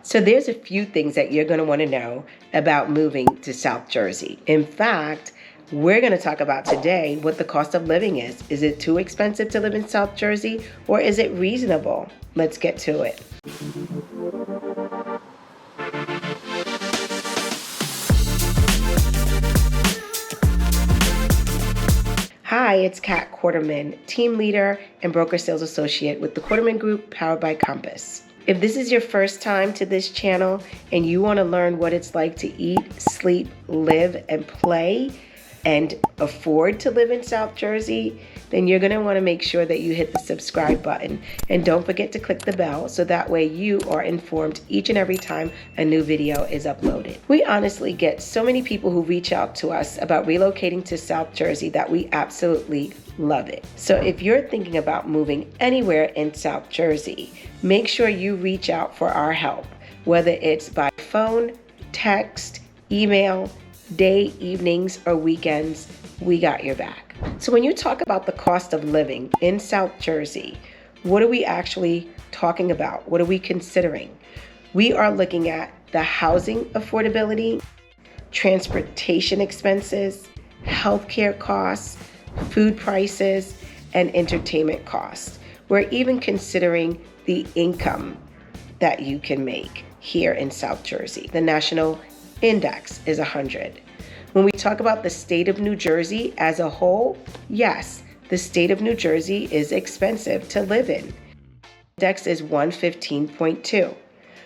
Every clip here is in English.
So there's a few things that you're going to want to know about moving to South Jersey. In fact, we're going to talk about today what the cost of living is. Is it too expensive to live in South Jersey, or is it reasonable? Let's get to it. Hi, it's Kat Quarterman, team leader and broker sales associate with the Quarterman Group, powered by Compass. If this is your first time to this channel and you want to learn what it's like to eat, sleep, live, and play and afford to live in South Jersey, then you're going to want to make sure that you hit the subscribe button. And don't forget to click the bell so that way you are informed each and every time a new video is uploaded. We honestly get so many people who reach out to us about relocating to South Jersey that we absolutely love it. So if you're thinking about moving anywhere in South Jersey, make sure you reach out for our help, whether it's by phone, text, email, day, evenings, or weekends. We got your back. So when you talk about the cost of living in South Jersey, what are we actually talking about? What are we considering? We are looking at the housing affordability, transportation expenses, healthcare costs, food prices, and entertainment costs. We're even considering the income that you can make here in South Jersey. The national index is 100. When we talk about the state of New Jersey as a whole, yes, the state of New Jersey is expensive to live in. Index is 115.2.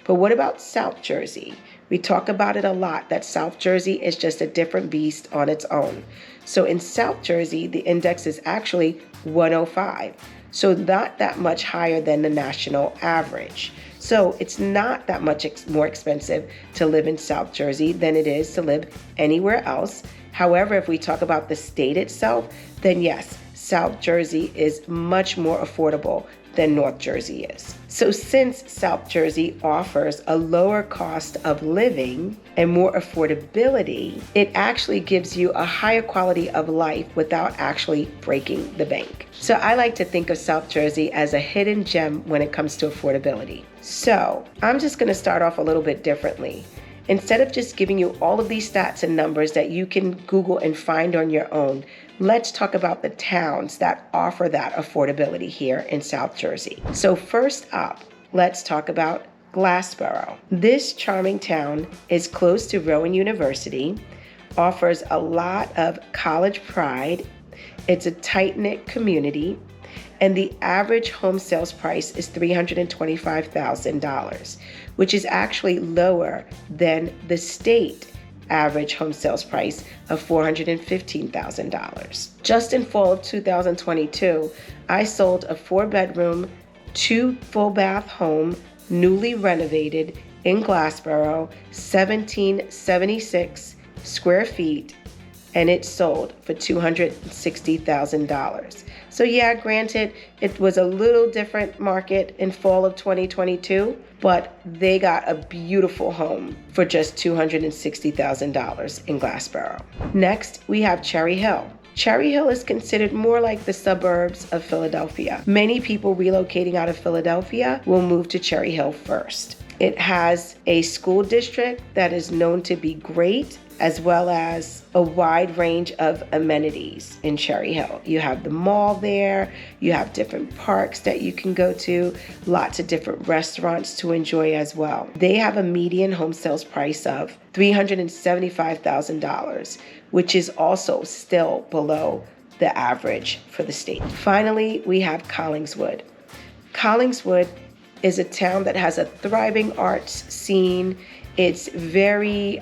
But what about South Jersey? We talk about it a lot, that South Jersey is just a different beast on its own. So in South Jersey, the index is actually 105. So not that much higher than the national average. So it's not that much more expensive to live in South Jersey than it is to live anywhere else. However, if we talk about the state itself, then yes, South Jersey is much more affordable than North Jersey is. So since South Jersey offers a lower cost of living and more affordability, it actually gives you a higher quality of life without actually breaking the bank. So I like to think of South Jersey as a hidden gem when it comes to affordability. So I'm just going to start off a little bit differently. Instead of just giving you all of these stats and numbers that you can Google and find on your own, let's talk about the towns that offer that affordability here in South Jersey. So first up, let's talk about Gloucester. This charming town is close to Rowan University, offers a lot of college pride. It's a tight-knit community, and the average home sales price is $325,000, which is actually lower than the state average home sales price of $415,000. Just in fall of 2022, I sold a 4-bedroom, 2 full bath home, newly renovated in Gloucester, 1776 square feet, and it sold for $260,000. So yeah, granted, it was a little different market in fall of 2022, but they got a beautiful home for just $260,000 in Gloucester. Next, we have Cherry Hill. Cherry Hill is considered more like the suburbs of Philadelphia. Many people relocating out of Philadelphia will move to Cherry Hill first. It has a school district that is known to be great, as well as a wide range of amenities in Cherry Hill. You have the mall there, you have different parks that you can go to, lots of different restaurants to enjoy as well. They have a median home sales price of $375,000, which is also still below the average for the state. Finally, we have Collingswood. Collingswood is a town that has a thriving arts scene. It's very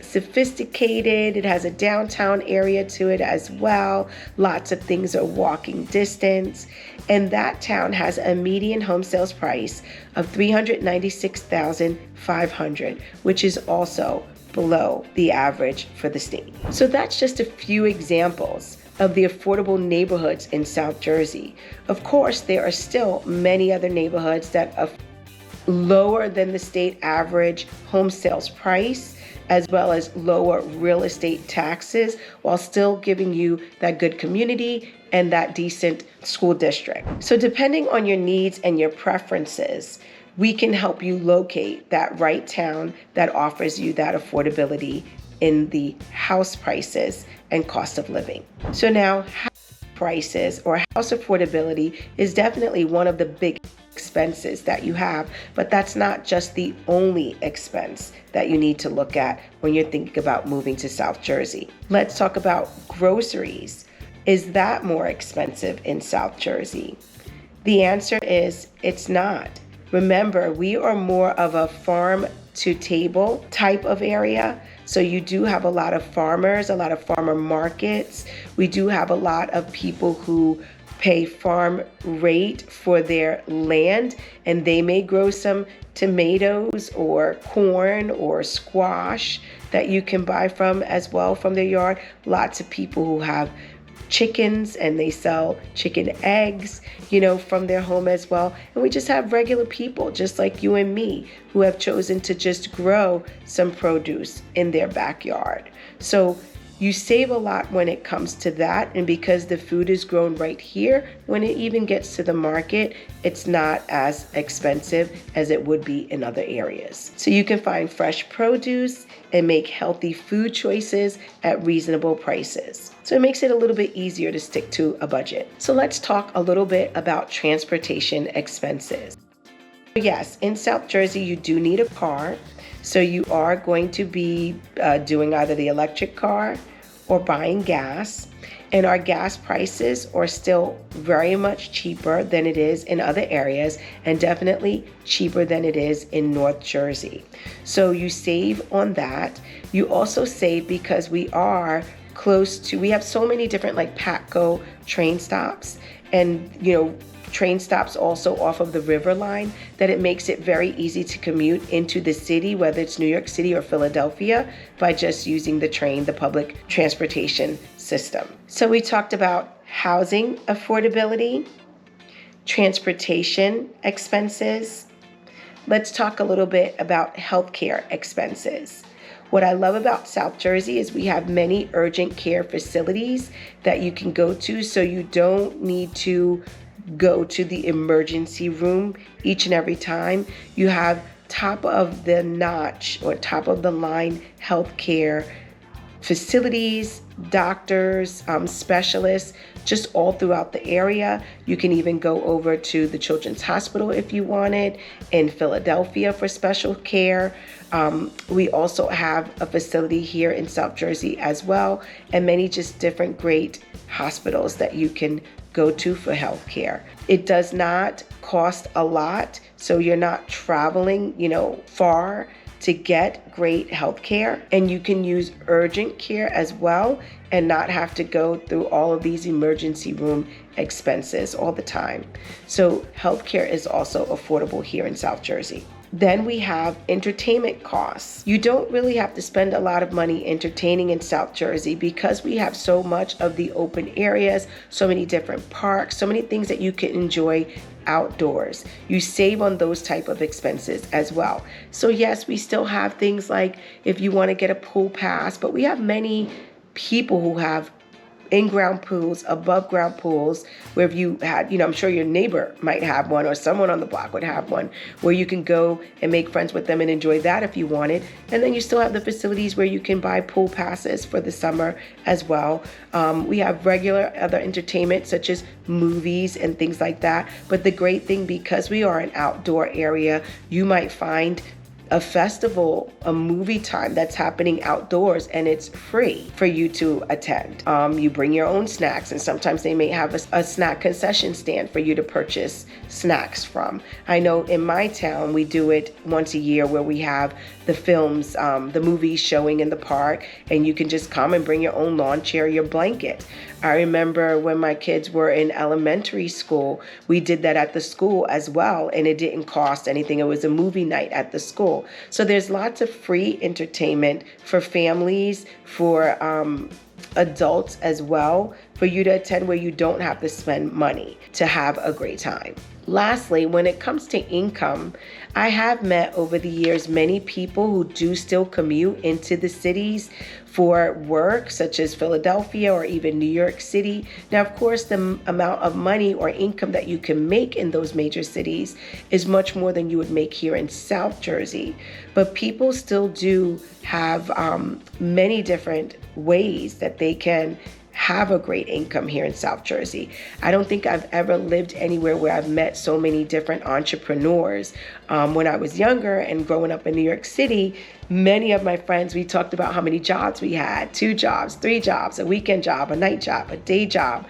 sophisticated. It has a downtown area to it as well. Lots of things are walking distance. And that town has a median home sales price of $396,500, which is also below the average for the state. So that's just a few examples of the affordable neighborhoods in South Jersey. Of course, there are still many other neighborhoods that are lower than the state average home sales price, as well as lower real estate taxes, while still giving you that good community and that decent school district. So depending on your needs and your preferences, we can help you locate that right town that offers you that affordability in the house prices and cost of living. So now, house prices or house affordability is definitely one of the big expenses that you have, but that's not just the only expense that you need to look at when you're thinking about moving to South Jersey. Let's talk about groceries. Is that more expensive in South Jersey? The answer is it's not. Remember, we are more of a farm to table type of area. So you do have a lot of farmers, a lot of farmer markets. We do have a lot of people who pay farm rate for their land, and they may grow some tomatoes or corn or squash that you can buy from as well from their yard. Lots of people who have chickens and they sell chicken eggs, from their home as well. And we just have regular people just like you and me who have chosen to just grow some produce in their backyard. So you save a lot when it comes to that. And because the food is grown right here, when it even gets to the market, it's not as expensive as it would be in other areas. So you can find fresh produce and make healthy food choices at reasonable prices. So it makes it a little bit easier to stick to a budget. So let's talk a little bit about transportation expenses. Yes, in South Jersey, you do need a car. So you are going to be doing either the electric car or buying gas. And our gas prices are still very much cheaper than it is in other areas, and definitely cheaper than it is in North Jersey. So you save on that. You also save because we are we have so many different like Patco train stops, and train stops also off of the River Line, that it makes it very easy to commute into the city, whether it's New York City or Philadelphia, by just using the train, the public transportation system. So we talked about housing affordability, transportation expenses. Let's talk a little bit about healthcare expenses. What I love about South Jersey is we have many urgent care facilities that you can go to, so you don't need to go to the emergency room each and every time. You have top of the notch or top of the line healthcare facilities, doctors, specialists, just all throughout the area. You can even go over to the Children's Hospital if you wanted, in Philadelphia for special care. We also have a facility here in South Jersey as well, and many just different great hospitals that you can go to for healthcare. It does not cost a lot, so you're not traveling, far to get great health care, and you can use urgent care as well and not have to go through all of these emergency room expenses all the time. So healthcare is also affordable here in South Jersey. Then we have entertainment costs. You don't really have to spend a lot of money entertaining in South Jersey because we have so much of the open areas, so many different parks, so many things that you can enjoy outdoors. You save on those type of expenses as well. So yes, we still have things like if you want to get a pool pass, but we have many people who have in-ground pools, above ground pools, where if you had, I'm sure your neighbor might have one or someone on the block would have one, where you can go and make friends with them and enjoy that if you wanted. And then you still have the facilities where you can buy pool passes for the summer as well. We have regular other entertainment such as movies and things like that. But the great thing, because we are an outdoor area, you might find a festival, a movie time that's happening outdoors, and it's free for you to attend. You bring your own snacks, and sometimes they may have a snack concession stand for you to purchase snacks from. I know in my town, we do it once a year where we have the films, the movies showing in the park, and you can just come and bring your own lawn chair, your blanket. I remember when my kids were in elementary school, we did that at the school as well, and it didn't cost anything. It was a movie night at the school. So there's lots of free entertainment for families, for adults as well, for you to attend, where you don't have to spend money to have a great time. Lastly, when it comes to income, I have met over the years many people who do still commute into the cities for work, such as Philadelphia or even New York City. Now, of course, the amount of money or income that you can make in those major cities is much more than you would make here in South Jersey. But people still do have many different ways that they can have a great income here in South Jersey. I don't think I've ever lived anywhere where I've met so many different entrepreneurs. When I was younger and growing up in New York City, many of my friends, we talked about how many jobs we had: 2 jobs, 3 jobs, a weekend job, a night job, a day job.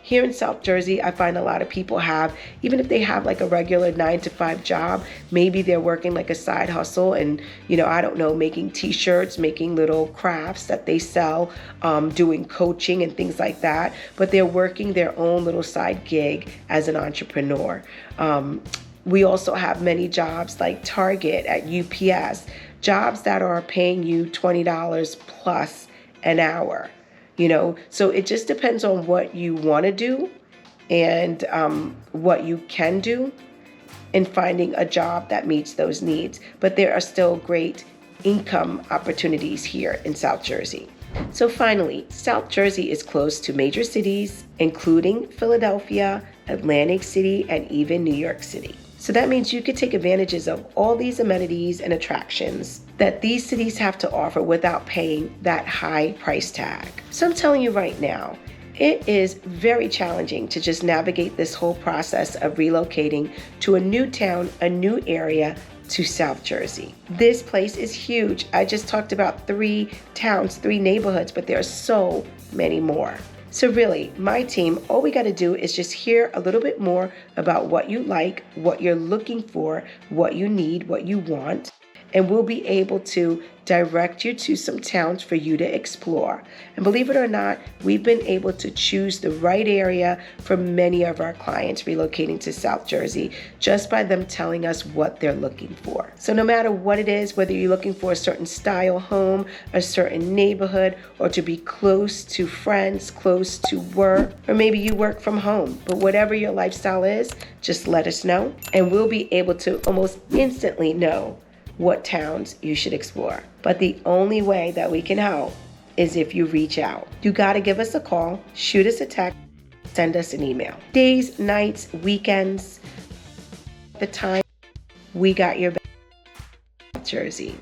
Here in South Jersey, I find a lot of people have, even if they have like a regular 9-to-5 job, maybe they're working like a side hustle and, I don't know, making t-shirts, making little crafts that they sell, doing coaching and things like that. But they're working their own little side gig as an entrepreneur. We also have many jobs like Target, at UPS, jobs that are paying you $20 plus an hour. So it just depends on what you want to do and what you can do in finding a job that meets those needs. But there are still great income opportunities here in South Jersey. So finally, South Jersey is close to major cities, including Philadelphia, Atlantic City, and even New York City. So that means you could take advantages of all these amenities and attractions that these cities have to offer without paying that high price tag. So I'm telling you right now, it is very challenging to just navigate this whole process of relocating to a new town, a new area, to South Jersey. This place is huge. I just talked about 3 towns, 3 neighborhoods, but there are so many more. So really, my team, all we got to do is just hear a little bit more about what you like, what you're looking for, what you need, what you want, and we'll be able to direct you to some towns for you to explore. And believe it or not, we've been able to choose the right area for many of our clients relocating to South Jersey just by them telling us what they're looking for. So no matter what it is, whether you're looking for a certain style home, a certain neighborhood, or to be close to friends, close to work, or maybe you work from home, but whatever your lifestyle is, just let us know and we'll be able to almost instantly know what towns you should explore. But the only way that we can help is if you reach out. You got to give us a call, shoot us a text, send us an email. Days, nights, weekends, the time, we got your back, Jersey.